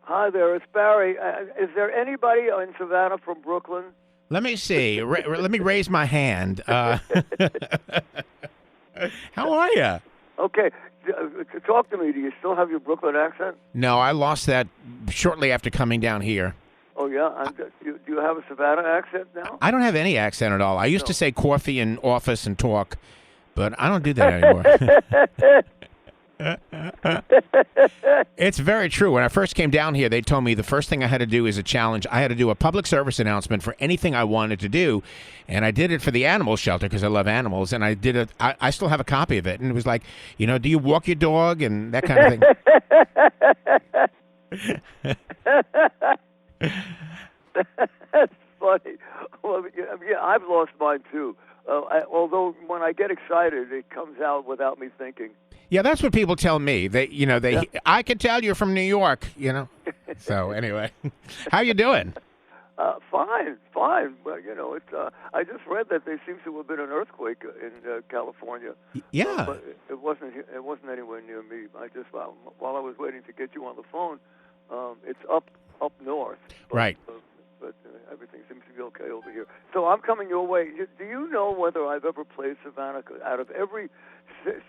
Hi there, it's Barry. Is there anybody in Savannah from Brooklyn? Let me see. Let me raise my hand. How are you? Okay, talk to me. Do you still have your Brooklyn accent? No, I lost that shortly after coming down here. Oh, yeah? Do you have a Savannah accent now? I don't have any accent at all. I used No. to say coffee and office and talk, but I don't do that anymore. It's very true. When I first came down here, they told me the first thing I had to do is a challenge. I had to do a public service announcement for anything I wanted to do, and I did it for the animal shelter because I love animals, and I did it. I still have a copy of it, and it was like, do you walk your dog and that kind of thing. That's funny. Well, yeah, I've lost mine too. Although when I get excited, it comes out without me thinking. Yeah, that's what people tell me. I can tell you're from New York, So anyway, how you doing? Fine. Well, it's. I just read that there seems to have been an earthquake in California. Yeah, but it wasn't anywhere near me. While I was waiting to get you on the phone, it's up north. Right. But everything seems to be okay over here. So I'm coming your way. Do you know whether I've ever played Savannah? Out of every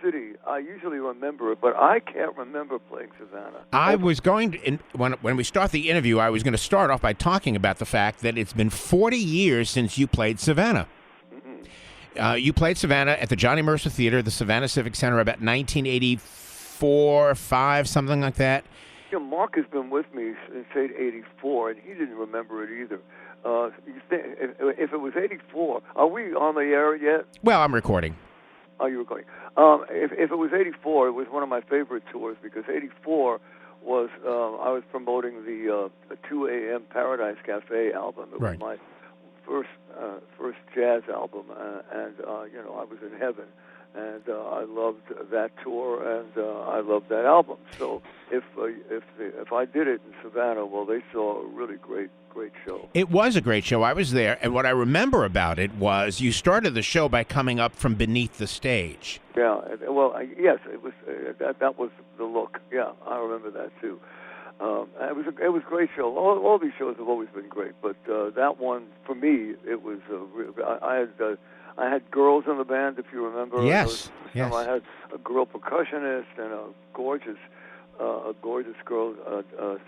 city, I usually remember it, but I can't remember playing Savannah. I was going to, when we start the interview, I was going to start off by talking about the fact that it's been 40 years since you played Savannah. Mm-hmm. You played Savannah at the Johnny Mercer Theater, the Savannah Civic Center, about 1984, 5, something like that. Mark has been with me since '84, and he didn't remember it either. If it was '84, are we on the air yet? Well, I'm recording. Oh, you're recording. If it was '84, it was one of my favorite tours because '84 was I was promoting the 2 a.m. Paradise Cafe album. It was my first jazz album, and I was in heaven. And I loved that tour, and I loved that album. So if I did it in Savannah, well, they saw a really great show. It was a great show. I was there, and what I remember about it was you started the show by coming up from beneath the stage. Yeah, well, yes, it was that was the look. Yeah, I remember that too. It was a great show. All these shows have always been great, but that one for me, it was. I had girls in the band, if you remember. Yes. I had a girl percussionist and a gorgeous girl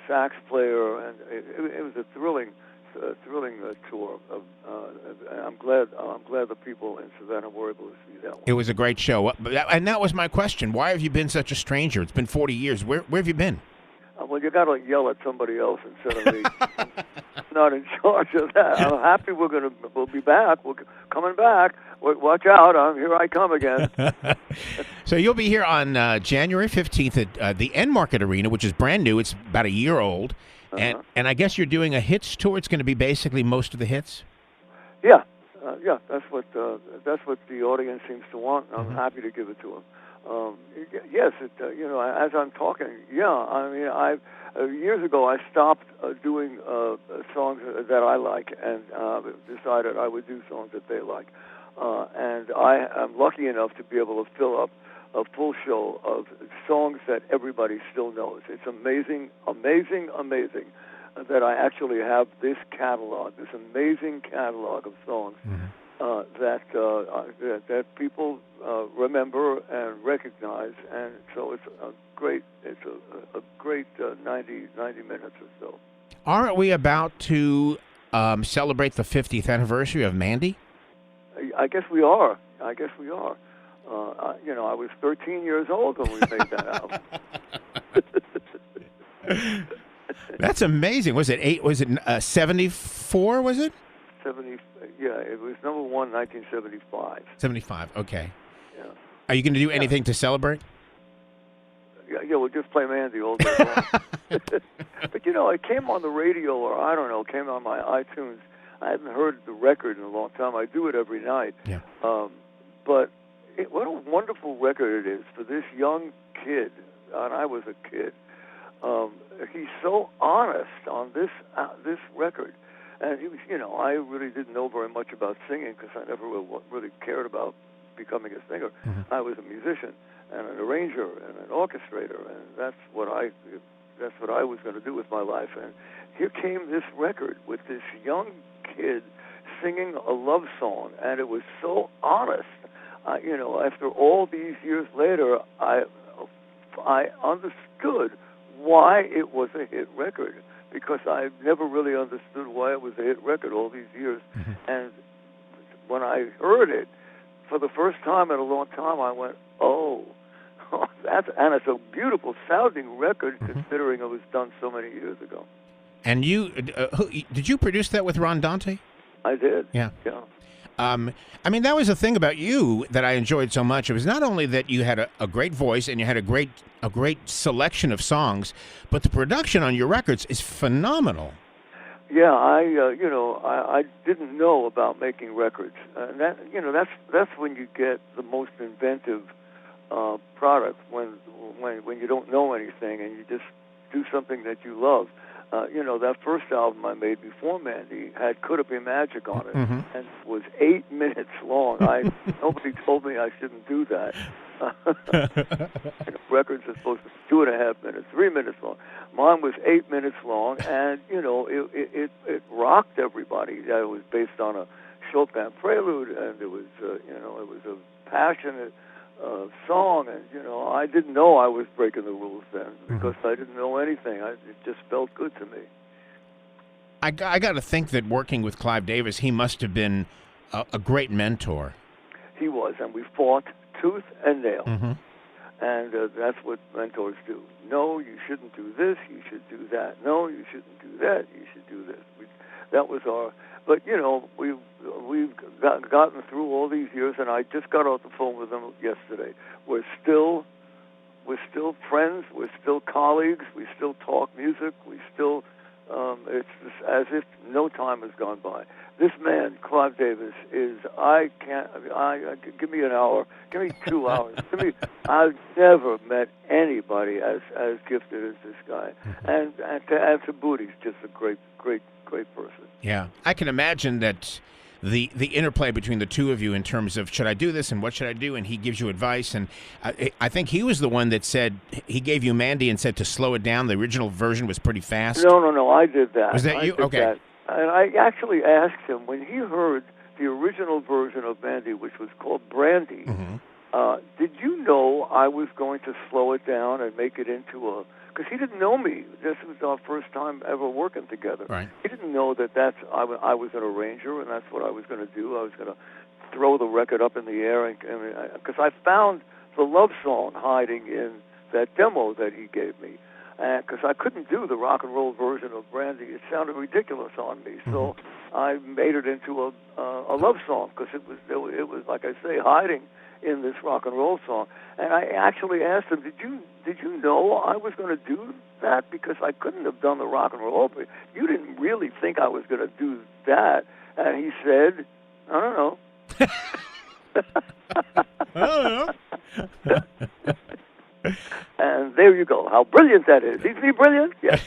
sax player, and it was a thrilling tour. I'm glad the people in Savannah were able to see that one. It was a great show, and that was my question. Why have you been such a stranger? It's been 40 years. Where have you been? Well, you got to yell at somebody else instead of me. I'm not in charge of that. I'm happy we'll be back. We're coming back. Watch out! Here I come again. So you'll be here on January 15th at the Enmarket Arena, which is brand new. It's about a year old, and I guess you're doing a Hitch Tour. It's going to be basically most of the hits. Yeah, that's what the audience seems to want. I'm happy to give it to them. Yes, as I'm talking, I mean, years ago I stopped doing songs that I like and decided I would do songs that they like. And I am lucky enough to be able to fill up a full show of songs that everybody still knows. It's amazing that I actually have this catalog, this amazing catalog of songs. That people remember and recognize, and so it's a great 90 minutes or so. Aren't we about to celebrate the 50th anniversary of Mandy? I guess we are. I was 13 years old when we made that album. That's amazing. Was it 74? Was it? 70. Yeah, it was number one, 1975. 75. Okay. Yeah. Are you going to do anything to celebrate? Yeah, we'll just play Mandy all day long. But it came on the radio, or I don't know, came on my iTunes. I hadn't heard the record in a long time. I do it every night. Yeah. But what a wonderful record it is for this young kid, and I was a kid. He's so honest on this record. And he was, I really didn't know very much about singing because I never really cared about becoming a singer. I was a musician and an arranger and an orchestrator, and that's what I that's what I was going to do with my life. And here came this record with this young kid singing a love song, and it was so honest. After all these years later, I understood why it was a hit record, because I never really understood why it was a hit record all these years. Mm-hmm. And when I heard it for the first time in a long time, I went, oh, and it's a beautiful sounding record, mm-hmm. considering it was done so many years ago. And you did you produce that with Ron Dante? I did. Yeah. Yeah. I mean, that was the thing about you that I enjoyed so much. It was not only that you had a great voice and you had a great selection of songs, but the production on your records is phenomenal. Yeah, I didn't know about making records, and that's when you get the most inventive product, when you don't know anything and you just do something that you love. That first album I made before Mandy had Could It Be Magic on it, mm-hmm. and was 8 minutes long. Nobody told me I shouldn't do that. Records are supposed to be 2.5 minutes, 3 minutes long. Mine was 8 minutes long, and it rocked everybody. It was based on a Chopin prelude, and it was it was a passionate song, and I didn't know I was breaking the rules then, because mm-hmm. I didn't know anything. It just felt good to me. I got to think that working with Clive Davis, he must have been a great mentor. He was, and we fought tooth and nail. Mm-hmm. And that's what mentors do. No, you shouldn't do this. You should do that. No, you shouldn't do that. You should do this. That was our. But we've gotten through all these years, and I just got off the phone with them yesterday. We're still friends. We're still colleagues. We still talk music. We still. It's just as if no time has gone by. This man, Clive Davis, is. Give me an hour. Give me 2 hours. I've never met anybody as gifted as this guy. And to add to boot, he's just a great person. Yeah, I can imagine that the interplay between the two of you in terms of should I do this and what should I do, and he gives you advice, and I think he was the one that said he gave you Mandy and said to slow it down. The original version was pretty fast. No, I did that. Was that you? Okay. That. And I actually asked him when he heard the original version of Mandy, which was called Brandy. Mm-hmm. Did you know I was going to slow it down and make it into a? Because he didn't know me. This was our first time ever working together. Right. He didn't know that I was an arranger, and that's what I was going to do. I was going to throw the record up in the air, because I found the love song hiding in that demo that he gave me. Because I couldn't do the rock and roll version of Brandy. It sounded ridiculous on me. Mm-hmm. So I made it into a love song, because it was, like I say, hiding in this rock and roll song. And I actually asked him, did you know I was going to do that? Because I couldn't have done the rock and roll, but you didn't really think I was going to do that. And he said, I don't know. I don't know. And there you go. How brilliant that is. Isn't he brilliant? Yes.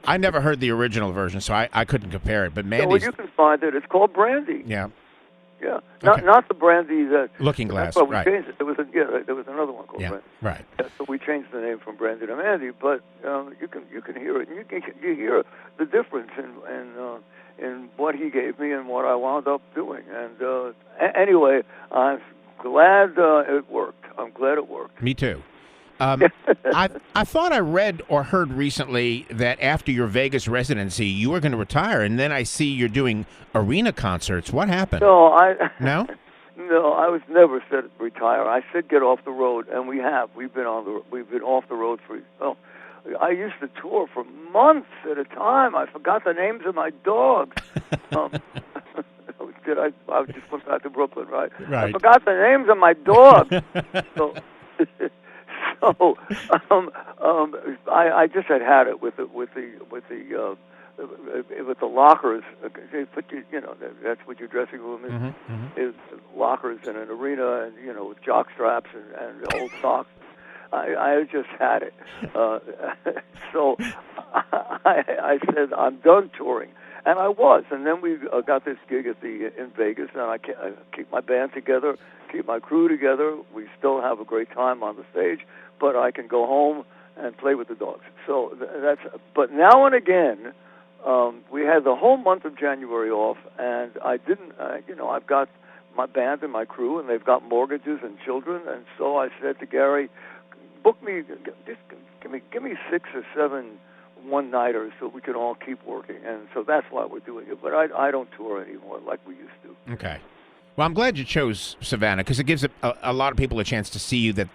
I never heard the original version, so I couldn't compare it. But Mandy's... So you can find it. It's called Brandy. Yeah. Yeah, okay. Not the Brandy that Looking Glass. But we right. changed it. There was another one called Brandy. Right. Yeah, so we changed the name from Brandy to Mandy. But you can hear it, and you hear the difference in what he gave me and what I wound up doing. And anyway, I'm glad it worked. I'm glad it worked. Me too. I thought I read or heard recently that after your Vegas residency, you were going to retire, and then I see you're doing arena concerts. What happened? No, No? No, I was never said retire. I said get off the road, and we have. We've been off the road for. Well, I used to tour for months at a time. I forgot the names of my dogs. I just went back to Brooklyn, right? Right. I forgot the names of my dogs. So, I just had it with the lockers. They put that's what your dressing room is. Mm-hmm, mm-hmm. Is lockers in an arena, and with jock straps and old socks. I just had it. So I said I'm done touring, and I was. And then we got this gig in Vegas, and I keep my band together, keep my crew together. We still have a great time on the stage, but I can go home and play with the dogs. So but now and again, we had the whole month of January off, and I didn't, I've got my band and my crew, and they've got mortgages and children, and so I said to Gary, book me, just give me 6 or 7 one-nighters so we can all keep working, and so that's why we're doing it. But I don't tour anymore like we used to. Okay. Well, I'm glad you chose Savannah, because it gives a lot of people a chance to see you that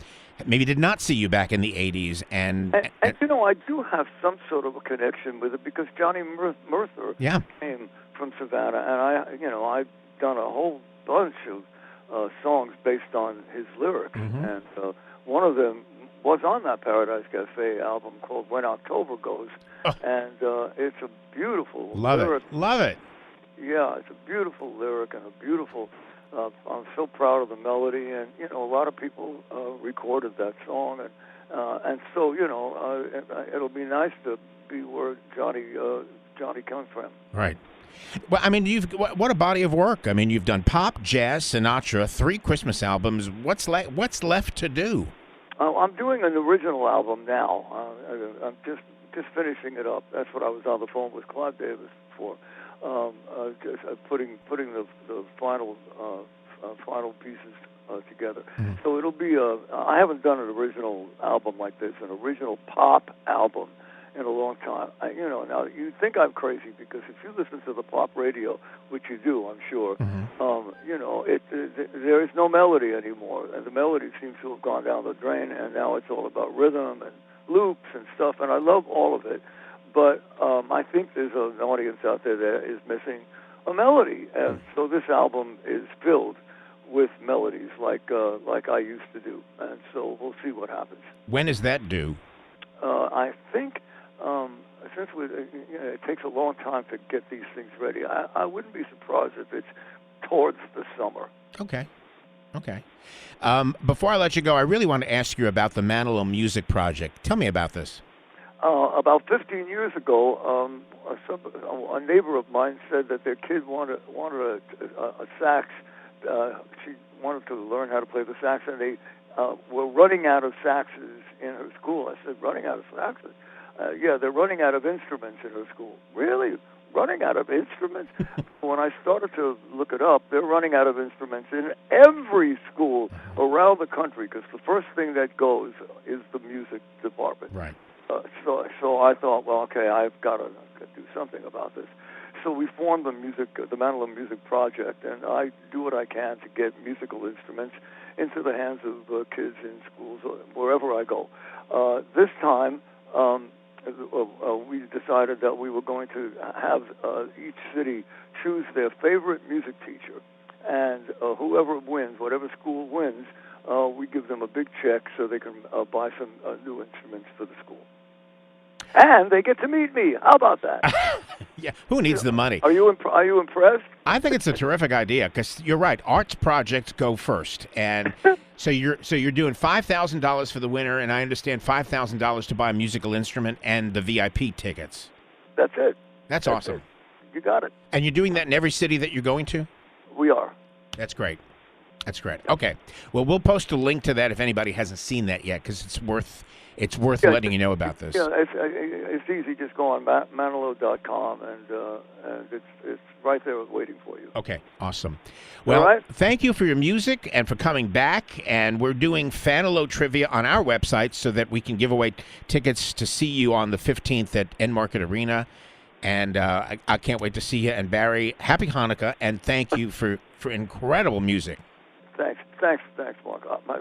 maybe did not see you back in the 80s. And I do have some sort of a connection with it, because Johnny Mercer came from Savannah, and I've done a whole bunch of songs based on his lyrics, and one of them was on that Paradise Cafe album called When October Goes, and it's a beautiful lyric. Love it. Yeah, it's a beautiful lyric and a beautiful. I'm so proud of the melody, and a lot of people recorded that song, and so it'll be nice to be where Johnny comes from. Right. Well, I mean, what a body of work. I mean, you've done pop, jazz, Sinatra, 3 Christmas albums. What's left to do? I'm doing an original album now. I'm just finishing it up. That's what I was on the phone with Clive Davis for. Just putting the final pieces together. So it'll be I haven't done an original album like this, an original pop album, in a long time. Now you think I'm crazy, because if you listen to the pop radio, which you do, I'm sure, there is no melody anymore, and the melody seems to have gone down the drain, and now it's all about rhythm and loops and stuff, and I love all of it. But I think there's an audience out there that is missing a melody, and so this album is filled with melodies like I used to do, and so we'll see what happens. When is that due? I think since it takes a long time to get these things ready, I wouldn't be surprised if it's towards the summer. Okay. Before I let you go, I really want to ask you about the Manilow Music Project. Tell me about this. About 15 years ago, a neighbor of mine said that their kid wanted a sax. She wanted to learn how to play the sax, and they were running out of saxes in her school. I said, running out of saxes? Yeah, they're running out of instruments in her school. Really? Running out of instruments? When I started to look it up, they're running out of instruments in every school around the country, because the first thing that goes is the music department. Right. So I thought, well, okay, I've got to do something about this. So we formed the Manilow Music Project, and I do what I can to get musical instruments into the hands of kids in schools, wherever I go. This time, we decided that we were going to have each city choose their favorite music teacher, and whoever wins, whatever school wins, we give them a big check so they can buy some new instruments for the school. And they get to meet me. How about that? Yeah, who needs the money? Are you impressed? I think it's a terrific idea, because you're right. Arts projects go first, and so you're doing $5,000 for the winner, and I understand $5,000 to buy a musical instrument and the VIP tickets. That's it. That's awesome. It. You got it. And you're doing that in every city that you're going to? We are. That's great. Okay. Well, we'll post a link to that if anybody hasn't seen that yet, because it's worth letting you know about this. Yeah, it's easy. Just go on manilow.com, and it's right there waiting for you. Okay, awesome. Well, Thank you for your music and for coming back. And we're doing Manilow trivia on our website so that we can give away tickets to see you on the 15th at Enmarket Arena. And I can't wait to see you. And Barry, happy Hanukkah, and thank you for incredible music. Thanks, Mark.